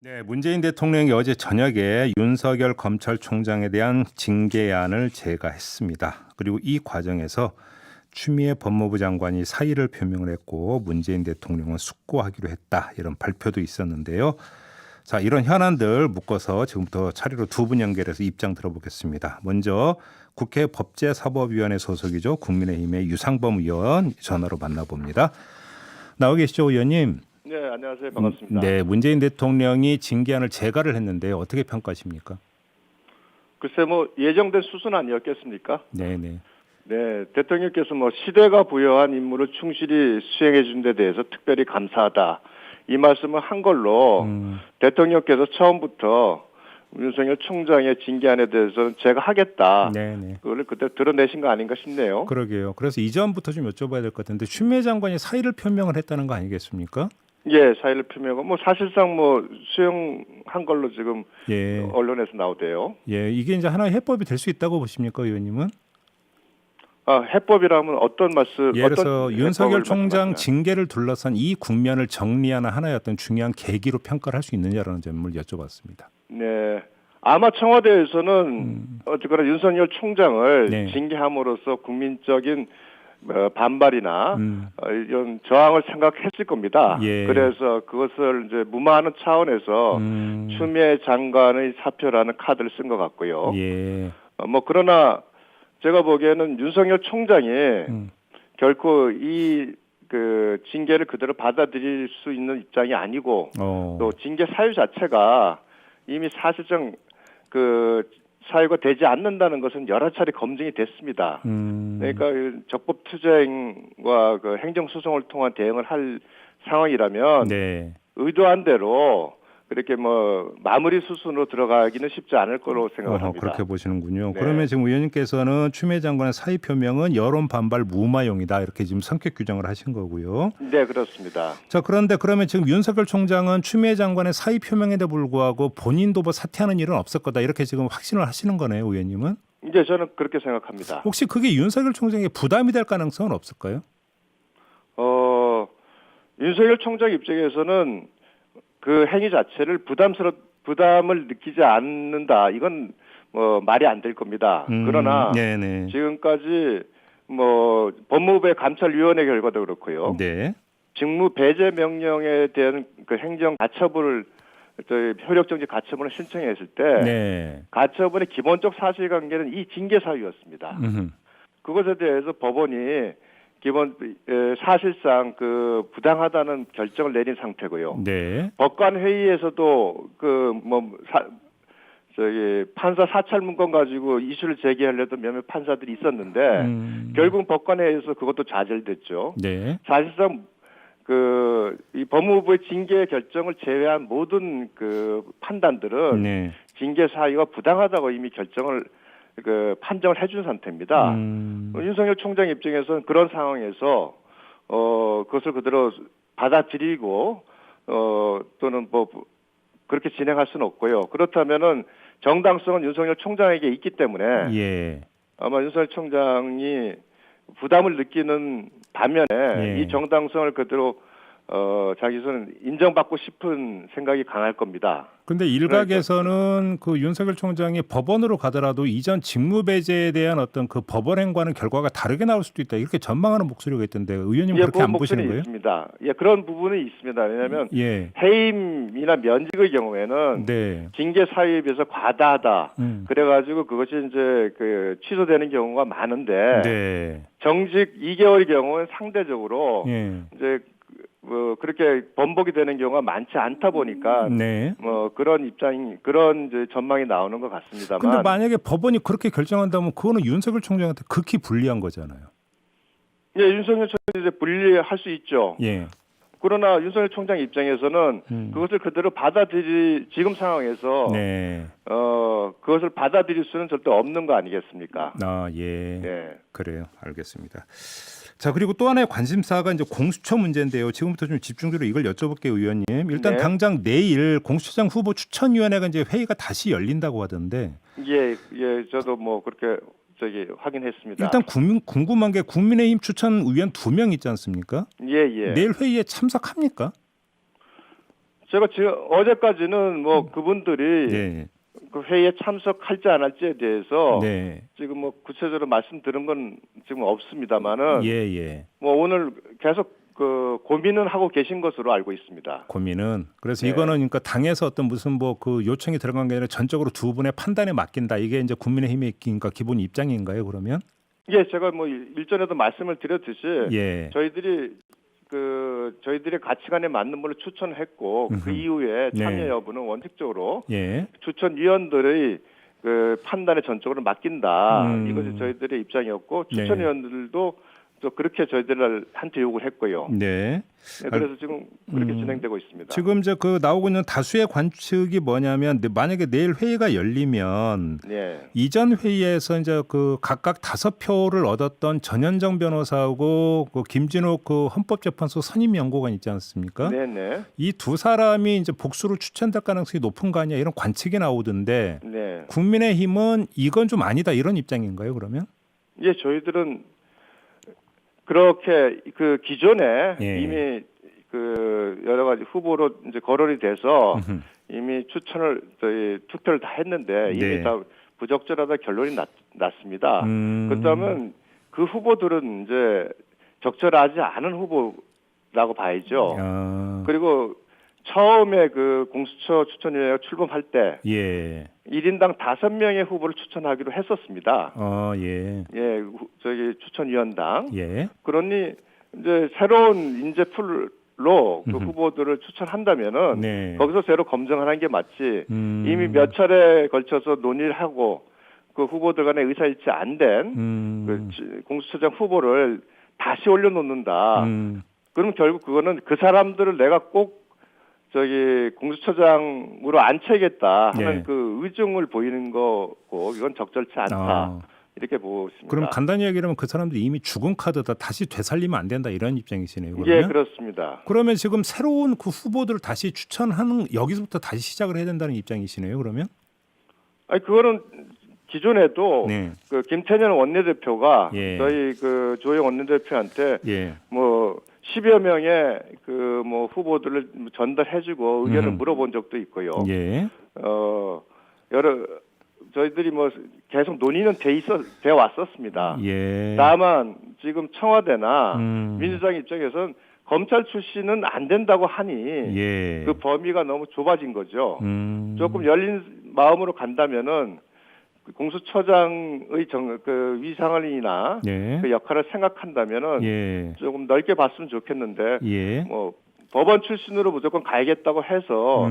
네, 문재인 대통령이 어제 저녁에 윤석열 검찰총장에 대한 징계안을 제거했습니다. 그리고 이 과정에서 추미애 법무부 장관이 사의를 표명을 했고 문재인 대통령은 숙고하기로 했다. 이런 발표도 있었는데요. 자, 이런 현안들 묶어서 지금부터 차례로 두 분 연결해서 입장 들어보겠습니다. 먼저 국회 법제사법위원회 소속이죠. 국민의힘의 유상범 의원 전화로 만나봅니다. 나와 계시죠, 의원님? 네, 안녕하세요. 반갑습니다. 네, 문재인 대통령이 징계안을 제거를 했는데요. 어떻게 평가하십니까? 글쎄 뭐 예정된 수순 아니었겠습니까? 네네. 네, 대통령께서 뭐 시대가 부여한 임무를 충실히 수행해 준 데 대해서 특별히 감사하다. 이 말씀을 한 걸로 대통령께서 처음부터 윤석열 총장의 징계안에 대해서는 제가 하겠다. 네네. 그걸 그때 드러내신 거 아닌가 싶네요. 그러게요. 그래서 이전부터 좀 여쭤봐야 될 것 같은데 추미애 장관이 사의를 표명을 했다는 거 아니겠습니까? 예, 사의를 표명은 뭐 사실상 뭐 수용한 걸로 지금 예. 언론에서 나오대요. 예, 이게 이제 하나의 해법이 될 수 있다고 보십니까, 의원님은? 아, 해법이라면 어떤 말씀? 예를 들어서 어떤 윤석열 해법을 총장 말씀하시나요? 징계를 둘러싼 이 국면을 정리하는 하나의 어떤 중요한 계기로 평가를 할 수 있느냐라는 점을 여쭤봤습니다. 네. 아마 청와대에서는 어쨌거나 윤석열 총장을 네. 징계함으로써 국민적인 반발이나 음. 이런 저항을 생각했을 겁니다. 예. 그래서 그것을 이제 무마하는 차원에서 추미애 장관의 사표라는 카드를 쓴 것 같고요. 예. 뭐 그러나 제가 보기에는 윤석열 총장이 결코 이 그 징계를 그대로 받아들일 수 있는 입장이 아니고 또 징계 사유 자체가 이미 사실상 그 사유가 되지 않는다는 것은 여러 차례 검증이 됐습니다. 그러니까 적법 투쟁과 그 행정소송을 통한 대응을 할 상황이라면 네. 의도한 대로 그렇게 뭐 마무리 수순으로 들어가기는 쉽지 않을 거로 생각을 합니다. 그렇게 보시는군요. 네. 그러면 지금 의원님께서는 추미애 장관의 사의 표명은 여론 반발 무마용이다 이렇게 지금 성격 규정을 하신 거고요. 네, 그렇습니다. 자, 그런데 그러면 지금 윤석열 총장은 추미애 장관의 사의 표명에도 불구하고 본인도 뭐 사퇴하는 일은 없을 거다 이렇게 지금 확신을 하시는 거네요, 의원님은? 이제 저는 그렇게 생각합니다. 혹시 그게 윤석열 총장에게 부담이 될 가능성은 없을까요? 윤석열 총장 입장에서는 그 행위 자체를 부담을 느끼지 않는다. 이건 뭐 말이 안 될 겁니다. 그러나 네네. 지금까지 뭐 법무부의 감찰위원회 결과도 그렇고요. 네. 직무 배제 명령에 대한 그 행정 가처분을 저희 효력정지 가처분을 신청했을 때 네. 가처분의 기본적 사실관계는 이 징계 사유였습니다. 그것에 대해서 법원이 기본 사실상 그 부당하다는 결정을 내린 상태고요. 네. 법관 회의에서도 그 뭐 저기 판사 사찰 문건 가지고 이슈를 제기하려던 몇몇 판사들이 있었는데 결국 법관 회의에서 그것도 좌절됐죠. 네. 사실상 그 이 법무부의 징계 결정을 제외한 모든 그 판단들은 네. 징계 사유가 부당하다고 이미 결정을 그 판정을 해준 상태입니다. 윤석열 총장 입장에서는 그런 상황에서 그것을 그대로 받아들이고 또는 뭐 그렇게 진행할 수는 없고요. 그렇다면은 정당성은 윤석열 총장에게 있기 때문에 예. 아마 윤석열 총장이 부담을 느끼는 반면에 예. 이 정당성을 그대로 자기 손은 인정받고 싶은 생각이 강할 겁니다. 근데 일각에서는 그 윤석열 총장이 법원으로 가더라도 이전 직무 배제에 대한 어떤 그 법원 행과는 결과가 다르게 나올 수도 있다 이렇게 전망하는 목소리가 있던데 의원님 예, 그렇게 그 안 보시는 거예요? 있습니다. 예, 그런 부분이 있습니다. 왜냐하면 예. 해임이나 면직의 경우에는 네. 징계 사유에 비해서 과다하다. 그래가지고 그것이 이제 그 취소되는 경우가 많은데 네. 정직 2개월의 경우는 상대적으로 예. 이제 뭐 그렇게 번복이 되는 경우가 많지 않다 보니까 네. 뭐 그런 이제 전망이 나오는 것 같습니다만. 근데 만약에 법원이 그렇게 결정한다면 그거는 윤석열 총장한테 극히 불리한 거잖아요. 예, 윤석열 총장이 이제 분리할 수 있죠. 예. 그러나 윤석열 총장 입장에서는 그것을 그대로 지금 상황에서 네. 그것을 받아들일 수는 절대 없는 거 아니겠습니까? 아, 예. 예. 그래요. 알겠습니다. 자, 그리고 또 하나의 관심사가 이제 공수처 문제인데요. 지금부터 좀 집중적으로 이걸 여쭤볼게요, 의원님. 일단 네. 당장 내일 공수처장 후보 추천위원회가 이제 회의가 다시 열린다고 하던데. 예, 저도 뭐 그렇게 확인했습니다. 일단 궁금한 게 국민의힘 추천 의원 2명 있지 않습니까? 예. 내일 회의에 참석합니까? 제가 지금 어제까지는 뭐 그분들이 네. 그 회의에 참석할지 안 할지에 대해서 네. 지금 뭐 구체적으로 말씀드린 건 지금 없습니다만은 예. 뭐 오늘 계속 그 고민은 하고 계신 것으로 알고 있습니다. 고민은 그래서 네. 이거는 그러니까 당에서 어떤 무슨 뭐 그 요청이 들어간 게 아니라 전적으로 두 분의 판단에 맡긴다. 이게 이제 국민의힘의 그러니까 기본 입장인가요, 그러면? 예, 제가 뭐 일전에도 말씀을 드렸듯이 예. 저희들의 가치관에 맞는 분을 추천했고 그 이후에 참여 네. 여부는 원칙적으로 예. 추천위원들의 그 판단에 전적으로 맡긴다. 이것이 저희들의 입장이었고 추천위원들도 또 그렇게 저희들한테 요구를 했고요. 네. 네, 그래서 지금 그렇게 진행되고 있습니다. 지금 이제 그 나오고 있는 다수의 관측이 뭐냐면 만약에 내일 회의가 열리면 네. 이전 회의에서 이제 그 각각 5표를 얻었던 전현정 변호사하고 그 김진욱 그 헌법재판소 선임 연구관 있지 않습니까? 네네. 이 두 사람이 이제 복수로 추천될 가능성이 높은 거 아니야? 이런 관측이 나오던데 네. 국민의힘은 이건 좀 아니다 이런 입장인가요? 그러면? 예, 저희들은 그렇게 그 기존에 예. 이미 그 여러 가지 후보로 이제 거론이 돼서 이미 저희 투표를 다 했는데 이미 네. 다 부적절하다 결론이 났습니다. 그렇다면 그 후보들은 이제 적절하지 않은 후보라고 봐야죠. 그리고 처음에 그 공수처 추천위원회가 출범할 때 예. 1인당 5명의 후보를 추천하기로 했었습니다. 예. 예, 저기 추천위원당. 예. 그러니 이제 새로운 인재풀로 그 후보들을 추천한다면은 네. 거기서 새로 검증하는 게 맞지. 이미 몇 차례에 걸쳐서 논의를 하고 그 후보들 간에 의사일치 안 된 그 공수처장 후보를 다시 올려놓는다. 그럼 결국 그거는 그 사람들을 내가 꼭 저기 공수처장으로 앉혀야겠다 하는 네. 그 의중을 보이는 거고 이건 적절치 않다. 이렇게 보고 있습니다. 그럼 간단히 얘기하면 그 사람들이 이미 죽은 카드다. 다시 되살리면 안 된다. 이런 입장이시네요. 그러면? 예, 그렇습니다. 그러면 지금 새로운 그 후보들을 다시 추천하는 여기서부터 다시 시작을 해야 된다는 입장이시네요. 그러면? 아니 그거는 기존에도 네. 그 김태년 원내대표가 예. 저희 그 조영 원내대표한테 예. 뭐 10여 명의 그 뭐 후보들을 전달해주고 의견을 물어본 적도 있고요. 예. 저희들이 뭐 계속 논의는 돼 왔었습니다. 예. 다만 지금 청와대나 민주당 입장에서는 검찰 출신은 안 된다고 하니 예. 그 범위가 너무 좁아진 거죠. 조금 열린 마음으로 간다면은 공수처장의 그 위상을이나 예. 그 역할을 생각한다면은 예. 조금 넓게 봤으면 좋겠는데 예. 뭐 법원 출신으로 무조건 가야겠다고 해서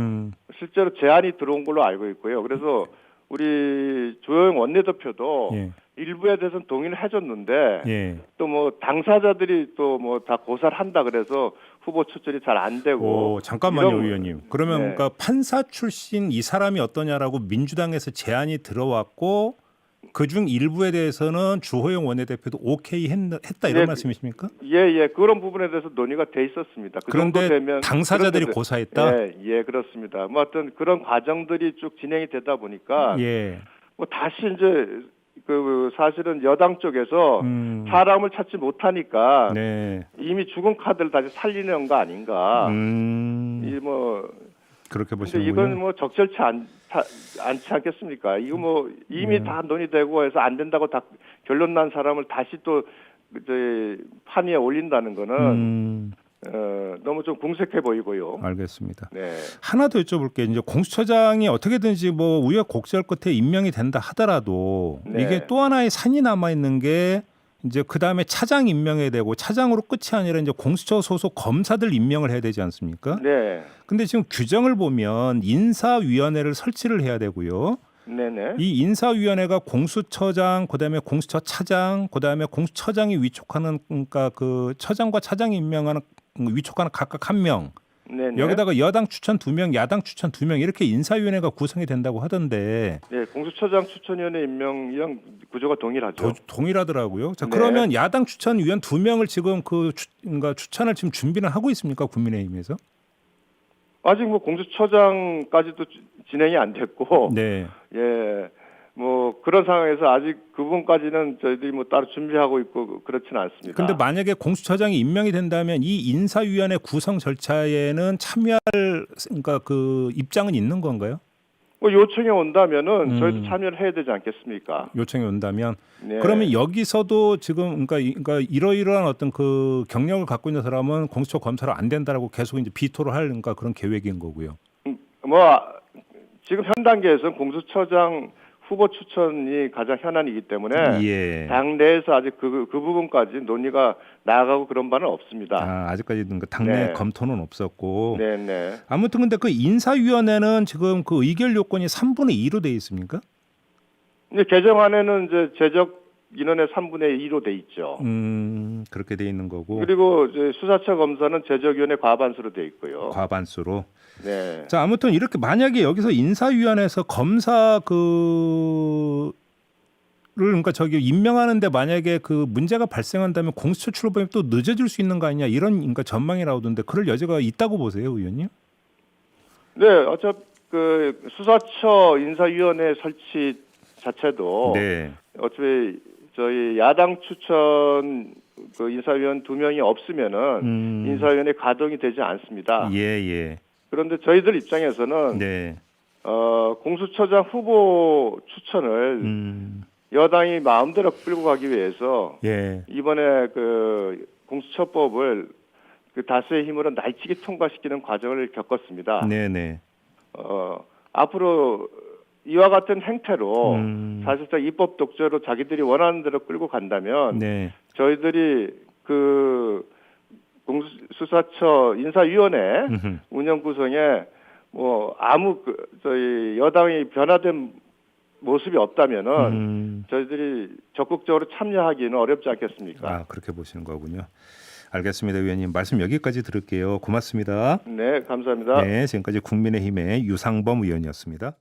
실제로 제안이 들어온 걸로 알고 있고요. 그래서 우리 조영 원내대표도 예. 일부에 대해서는 동의를 해줬는데 예. 또 뭐 당사자들이 또 뭐 다 고사를 한다 그래서 후보 추천이 잘 안 되고. 잠깐만요, 의원님. 그러면 네. 그러니까 판사 출신 이 사람이 어떠냐라고 민주당에서 제안이 들어왔고 그중 일부에 대해서는 주호영 원내대표도 오케이 했다 이런 네. 말씀이십니까? 예. 그런 부분에 대해서 논의가 돼 있었습니다. 그 그런데 정도 되면 당사자들이 그런데도- 고사했다? 예, 그렇습니다. 뭐 어떤 그런 과정들이 쭉 진행이 되다 보니까 예. 뭐 다시 이제 그 사실은 여당 쪽에서 사람을 찾지 못하니까 네. 이미 죽은 카드를 다시 살리는 거 아닌가. 이 뭐 그렇게 근데 보시는군요. 이건 뭐 적절치 않지 않겠습니까? 이거 뭐 이미 다 논의되고 해서 안 된다고 다 결론 난 사람을 다시 또 저희 판 위에 올린다는 거는 너무 좀 궁색해 보이고요. 알겠습니다. 네. 하나 더 여쭤볼게요. 이제 공수처장이 어떻게든지 뭐 우여곡절 끝에 임명이 된다 하더라도 네. 이게 또 하나의 산이 남아 있는 게 이제 그 다음에 차장 임명해야 되고 차장으로 끝이 아니라 이제 공수처 소속 검사들 임명을 해야 되지 않습니까? 네. 근데 지금 규정을 보면 인사위원회를 설치를 해야 되고요. 네네. 이 인사위원회가 공수처장, 그다음에 공수처 차장, 그다음에 공수처장이 위촉하는 그러니까 그 처장과 차장이 임명하는 위촉하는 각각 한 명. 네네. 여기다가 여당 추천 2명, 야당 추천 2명 이렇게 인사위원회가 구성이 된다고 하던데 네, 공수처장 추천위원회 임명이랑 구조가 동일하죠. 동일하더라고요. 자, 네. 그러면 야당 추천위원 2명을 지금 그러니까 추천을 지금 준비는 하고 있습니까? 국민의힘에서? 아직 뭐 공수처장까지도 진행이 안 됐고, 네. 예, 뭐 그런 상황에서 아직 그 부분까지는 저희들이 뭐 따로 준비하고 있고 그렇지는 않습니다. 근데 만약에 공수처장이 임명이 된다면 이 인사위원회 구성 절차에는 참여할 그러니까 그 입장은 있는 건가요? 뭐 요청이 온다면은 저희도 참여를 해야 되지 않겠습니까? 요청이 온다면 네. 그러면 여기서도 지금 그러니까 이러이러한 어떤 그 경력을 갖고 있는 사람은 공수처 검사로 안 된다라고 계속 이제 비토를 할 그러니까 그런 계획인 거고요. 뭐 지금 현 단계에서는 공수처장 후보 추천이 가장 현안이기 때문에 예. 당 내에서 아직 그 부분까지 논의가 나아가고 그런 바는 없습니다. 아직까지 당내 네. 검토는 없었고. 네네. 아무튼 근데 그 인사위원회는 지금 그 의결 요건이 3분의 2로 돼 있습니까? 이제 개정안에는 이제 제적 인원의 3분의 2로 돼 있죠. 그렇게 돼 있는 거고. 그리고 이제 수사처 검사는 제적위원회 과반수로 돼 있고요. 과반수로. 네. 자, 아무튼 이렇게 만약에 여기서 인사위원회에서 검사 그러니까 저기 임명하는데 만약에 그 문제가 발생한다면 공수처 출범이 또 늦어질 수 있는 거 아니냐 이런 그러니까 전망이 나오던데 그럴 여지가 있다고 보세요, 의원님? 네, 어차피 그 수사처 인사위원회 설치 자체도 네. 어차피 저희 야당 추천 그 인사위원 2명이 없으면은 인사위원회 가동이 되지 않습니다. 예. 그런데 저희들 입장에서는 네. 공수처장 후보 추천을 여당이 마음대로 끌고 가기 위해서 예. 이번에 그 공수처법을 그 다수의 힘으로 날치기 통과시키는 과정을 겪었습니다. 네네. 앞으로 이와 같은 행태로 사실상 입법 독재로 자기들이 원하는 대로 끌고 간다면 네. 저희들이 그 공수처 인사위원회 운영 구성에 뭐 아무 저희 여당이 변화된 모습이 없다면은 저희들이 적극적으로 참여하기는 어렵지 않겠습니까? 그렇게 보시는 거군요. 알겠습니다, 위원님. 말씀 여기까지 들을게요. 고맙습니다. 네, 감사합니다. 네, 지금까지 국민의힘의 유상범 의원이었습니다.